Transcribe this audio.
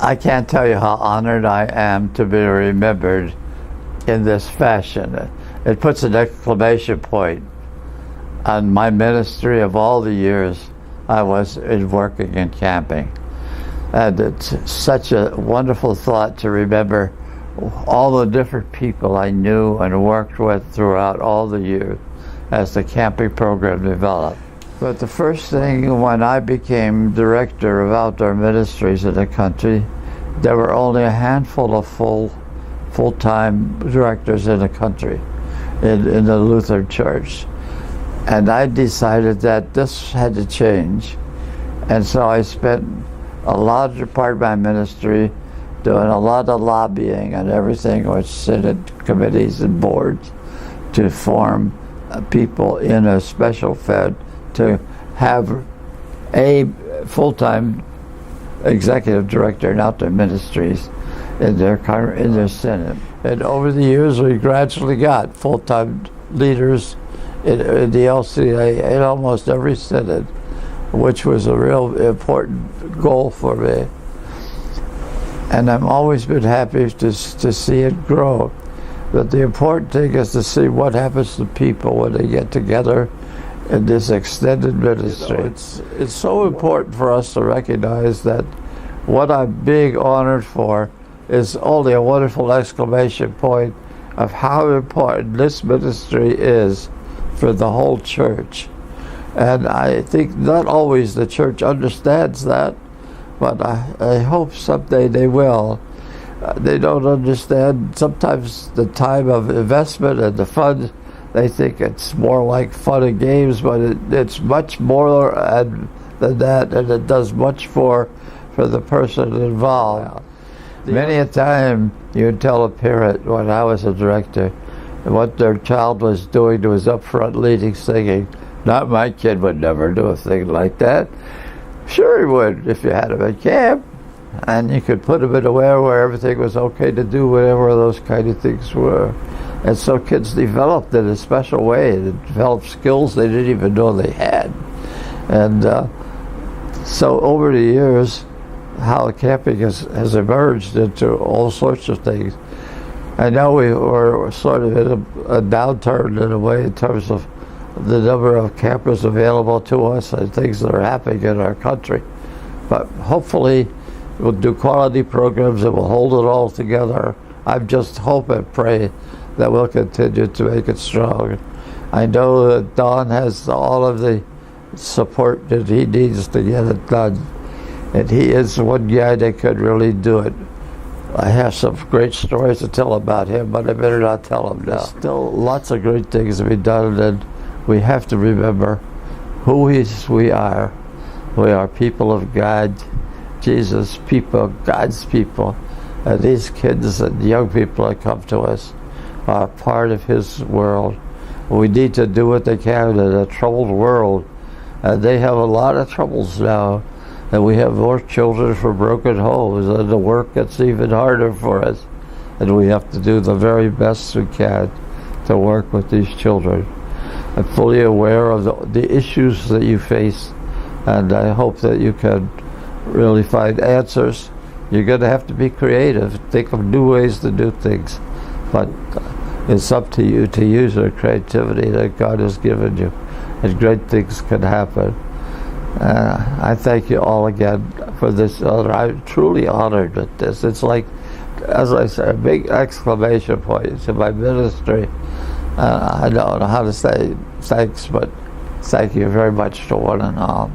I can't tell you how honored I am to be remembered in this fashion. It puts an exclamation point on my ministry of all the years I was in working in camping. And it's such a wonderful thought to remember all the different people I knew and worked with throughout all the years as the camping program developed. But the first thing, when I became director of outdoor ministries in the country, there were only a handful of full-time directors in the country, in the Lutheran Church. And I decided that this had to change. And so I spent a larger part of my ministry doing a lot of lobbying and everything with Senate committees and boards to form people in a special fed to have a full-time executive director in outdoor ministries in their Senate. And over the years we gradually got full-time leaders in the LCA in almost every Senate, which was a real important goal for me. And I've always been happy to see it grow. But the important thing is to see what happens to people when they get together in this extended ministry. It's so important for us to recognize that what I'm being honored for is only a wonderful exclamation point of how important this ministry is for the whole church. And I think not always the church understands that, but I hope someday they will. They don't understand sometimes the time of investment and the fun. They think it's more like fun and games, but it's much more than that, and it does much more for the person involved. Many a time you would tell a parent, when I was a director, what their child was doing to his upfront leading singing. Not my kid would never do a thing like that. Sure he would if you had him at camp, and you could put him in a way where everything was okay to do whatever those kind of things were. And so kids developed in a special way. They developed skills they didn't even know they had. And so over the years, how camping has emerged into all sorts of things. I know we were sort of in a downturn in a way in terms of the number of campers available to us and things that are happening in our country. But hopefully we'll do quality programs that will hold it all together. I just hope and pray that we'll continue to make it strong. I know that Don has all of the support that he needs to get it done. And he is one guy that could really do it. I have some great stories to tell about him, but I better not tell them now. There's still lots of great things to be done, and we have to remember who we are. We are people of God, Jesus' people, God's people. And these kids and young people that come to us are part of His world. We need to do what they can in a troubled world. And they have a lot of troubles now. And we have more children from broken homes, and the work gets even harder for us. And we have to do the very best we can to work with these children. I'm fully aware of the issues that you face, and I hope that you can really find answers. You're going to have to be creative, think of new ways to do things, but it's up to you to use the creativity that God has given you, and great things can happen. I thank you all again for this honor. I'm truly honored with this. It's like, as I said, a big exclamation point to my ministry. I don't know how to say thanks, but thank you very much to one and all.